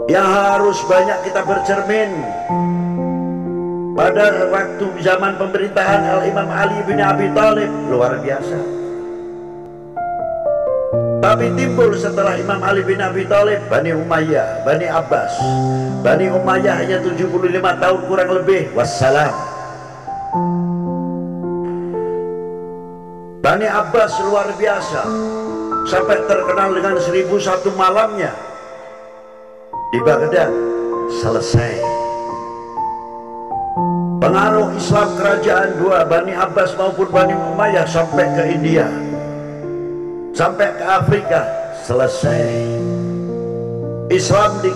yang harus banyak kita bercermin. Pada waktu zaman pemerintahan Al-Imam Ali bin Abi Thalib luar biasa. Tapi timbul setelah Imam Ali bin Abi Thalib Bani Umayyah, Bani Abbas. Bani Umayyah hanya 75 tahun kurang lebih, wassalam. Bani Abbas luar biasa, sampai terkenal dengan 1001 malamnya di Baghdad. Selesai. Pengaruh Islam kerajaan dua, Bani Abbas maupun Bani Umayyah, sampai ke India, sampai ke Afrika. Selesai. Islam di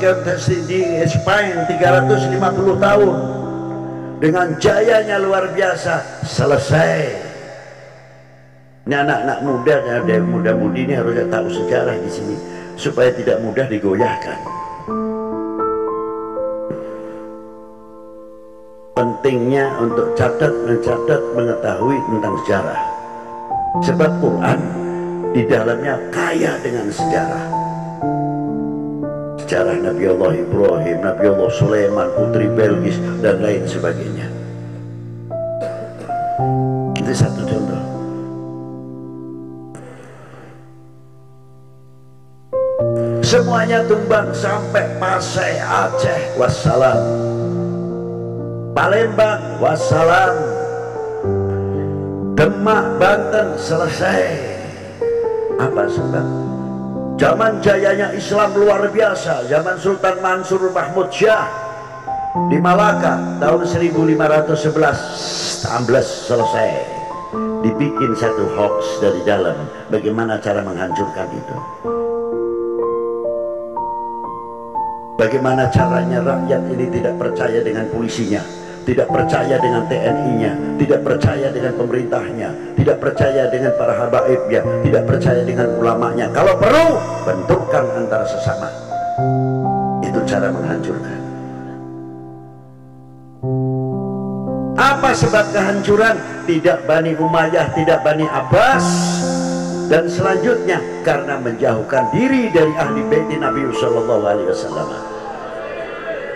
Spain 350 tahun dengan jayanya luar biasa. Selesai. Ini anak-anak muda, ada muda-mudi ini harus tahu sejarah di sini supaya tidak mudah digoyahkan. Pentingnya untuk mencatat, mengetahui tentang sejarah. Sebab Quran di dalamnya kaya dengan sejarah. Sejarah Nabi Allah Ibrahim, Nabi Allah Sulaiman, Putri Belgis, dan lain sebagainya. Itu satu contoh. Semuanya tumbang sampai Pasai Aceh, wassalam. Palembang, wassalam. Demak, Banten, selesai. Apa sebab? Zaman jayanya Islam luar biasa. Zaman Sultan Mansur Mahmud Shah di Malaka tahun 1511 ambles, selesai. Dibikin satu hoax dari dalam. Bagaimana cara menghancurkan itu? Bagaimana caranya rakyat ini tidak percaya dengan polisinya, tidak percaya dengan TNI-nya, tidak percaya dengan pemerintahnya, tidak percaya dengan para habaibnya, tidak percaya dengan ulamanya. Kalau perlu, benturkan antara sesama. Itu cara menghancurkan. Apa sebab kehancuran? Tidak Bani Umayyah, tidak Bani Abbas, dan selanjutnya karena menjauhkan diri dari ahli bait Nabi sallallahu alaihi wasallam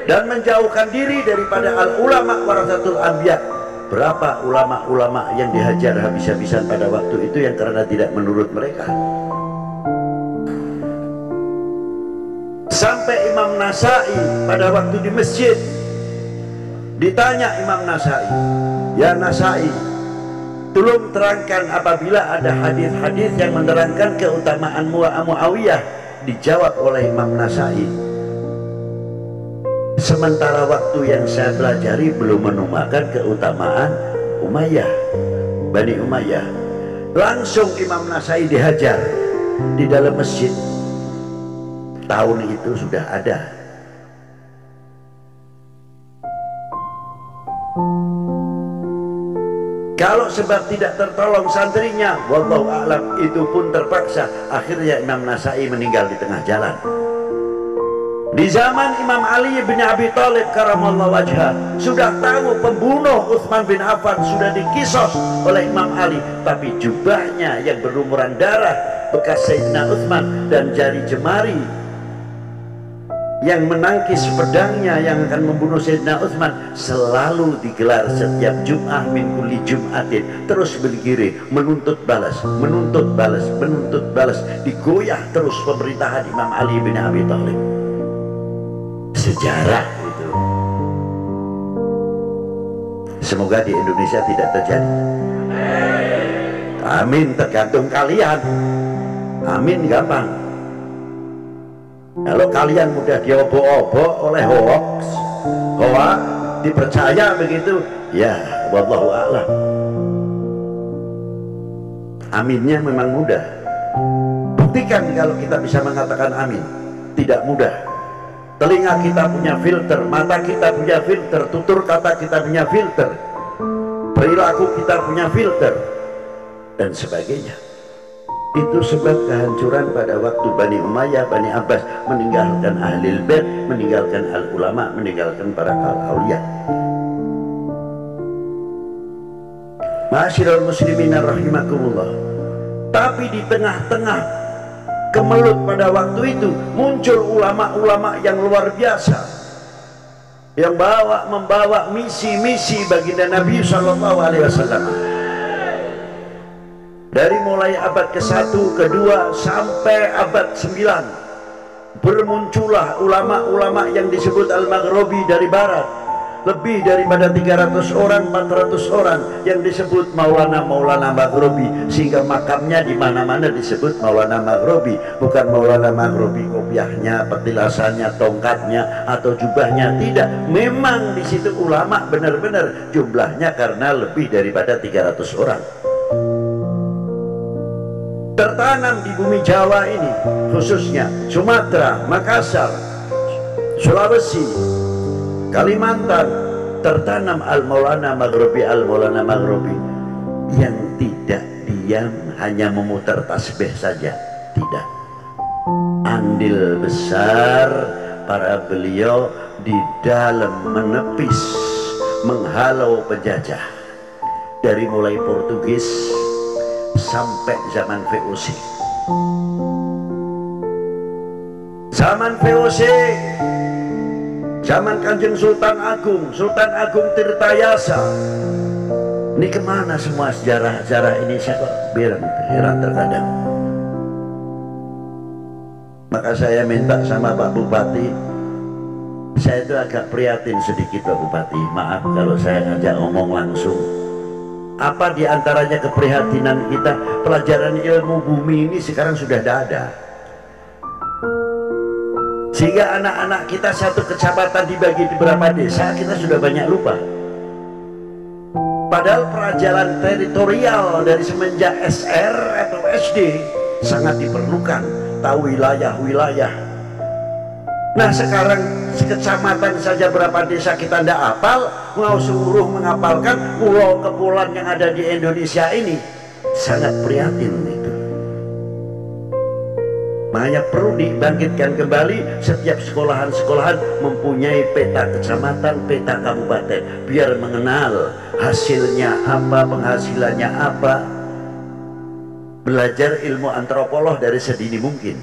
dan menjauhkan diri daripada al-ulama warasatul anbiya. Berapa ulama-ulama yang dihajar habis-habisan pada waktu itu yang karena tidak menurut mereka. Sampai Imam Nasai pada waktu di masjid ditanya Imam Nasai, "Ya Nasai, tolong terangkan apabila ada hadis-hadis yang menerangkan keutamaan Muawiyah." Dijawab oleh Imam Nasai, "Sementara waktu yang saya pelajari belum menemukan keutamaan Umayyah, Bani Umayyah." Langsung Imam Nasai dihajar di dalam masjid. Tahun itu sudah ada. Kalau sebab tidak tertolong santrinya, wallahu a'lam, itu pun terpaksa. Akhirnya Imam Nasai meninggal di tengah jalan. Di zaman Imam Ali bin Abi Thalib karamallahu wajhah, sudah tahu pembunuh Utsman bin Affan sudah dikisos oleh Imam Ali, tapi jubahnya yang berlumuran darah bekas Sayyidina Utsman dan jari jemari yang menangkis pedangnya yang akan membunuh Sayyidina Utsman selalu digelar setiap Jum'ah min kulli Jum'atin, terus bergiring menuntut balas, menuntut balas, menuntut balas. Digoyah terus pemerintahan Imam Ali bin Abi Thalib. Sejarah itu. Semoga di Indonesia tidak terjadi. Amin, tergantung kalian. Amin gampang. Kalau kalian mudah diobok-obok oleh hoax, dipercaya begitu, ya wallahu a'lam. Aminnya memang mudah. Buktikan kalau kita bisa mengatakan amin. Tidak mudah. Telinga kita punya filter, mata kita punya filter, tutur kata kita punya filter, perilaku kita punya filter, dan sebagainya. Itu sebab kehancuran pada waktu Bani Umayyah, Bani Abbas, meninggalkan ahlul bait, meninggalkan al-ulama, meninggalkan para al-awliya. Ma'asyiral muslimin rahimakumullah. Tapi di tengah-tengah kemelut pada waktu itu, muncul ulama-ulama yang luar biasa yang membawa misi-misi baginda Nabi Shallallahu Alaihi Wasallam. Dari mulai abad ke-1, ke-2 sampai abad 9 bermuncullah ulama-ulama yang disebut Al-Maghribi dari barat, lebih daripada 300 orang, 400 orang yang disebut Maulana Maghribi, sehingga makamnya di mana-mana disebut Maulana Maghribi, bukan Maulana Maghribi kopiahnya, petilasannya, tongkatnya atau jubahnya, tidak. Memang di situ ulama benar-benar jumlahnya karena lebih daripada 300 orang. Tertanam di bumi Jawa ini, khususnya Sumatera, Makassar, Sulawesi, Kalimantan, tertanam Al-Maulana Maghribi yang tidak diam hanya memutar tasbih saja, tidak. Andil besar para beliau di dalam menepis, menghalau penjajah dari mulai Portugis sampai zaman VOC. Zaman VOC, zaman Kanjeng Sultan Agung Tirtayasa. Ini kemana semua sejarah-sejarah ini? Saya kok heran terkadang. Maka saya minta sama Pak Bupati, saya itu agak prihatin sedikit Pak Bupati, maaf kalau saya ngajak ngomong langsung. Apa diantaranya keprihatinan kita, pelajaran ilmu bumi ini sekarang sudah tidak ada, sehingga anak-anak kita satu kecamatan dibagi di beberapa desa, kita sudah banyak lupa. Padahal pelajaran teritorial dari semenjak SR atau SD sangat diperlukan, tahu wilayah-wilayah. Nah sekarang sekecamatan saja berapa desa kita tidak hafal, mau suruh menghafalkan pulau-kepulauan yang ada di Indonesia ini, sangat prihatin itu. Makanya perlu dibangkitkan kembali, setiap sekolahan-sekolahan mempunyai peta kecamatan, peta kabupaten, biar mengenal hasilnya apa, penghasilannya apa. Belajar ilmu antropolog dari sedini mungkin,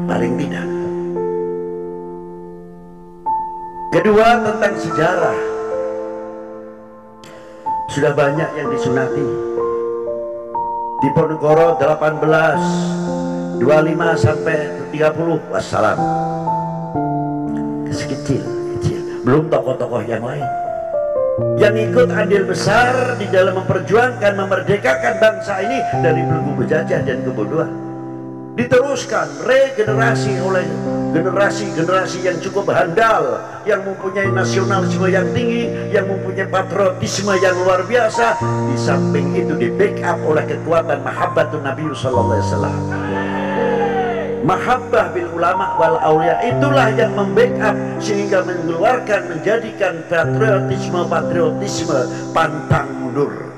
paling tidak. Kedua, tentang sejarah. Sudah banyak yang disunati. Diponegoro 18, 25 sampai 30 wassalam. Kecil. Belum tokoh-tokoh yang lain yang ikut andil besar di dalam memperjuangkan, memerdekakan bangsa ini dari belenggu penjajah dan kebodohan. Diteruskan regenerasi oleh generasi-generasi yang cukup handal, yang mempunyai nasionalisme yang tinggi, yang mempunyai patriotisme yang luar biasa. Di samping itu di backup oleh kekuatan mahabbatun Nabi sallallahu alaihi wasallam. Mahabbah bil ulama wal aulia, itulah yang membackup sehingga mengeluarkan, menjadikan patriotisme pantang mundur.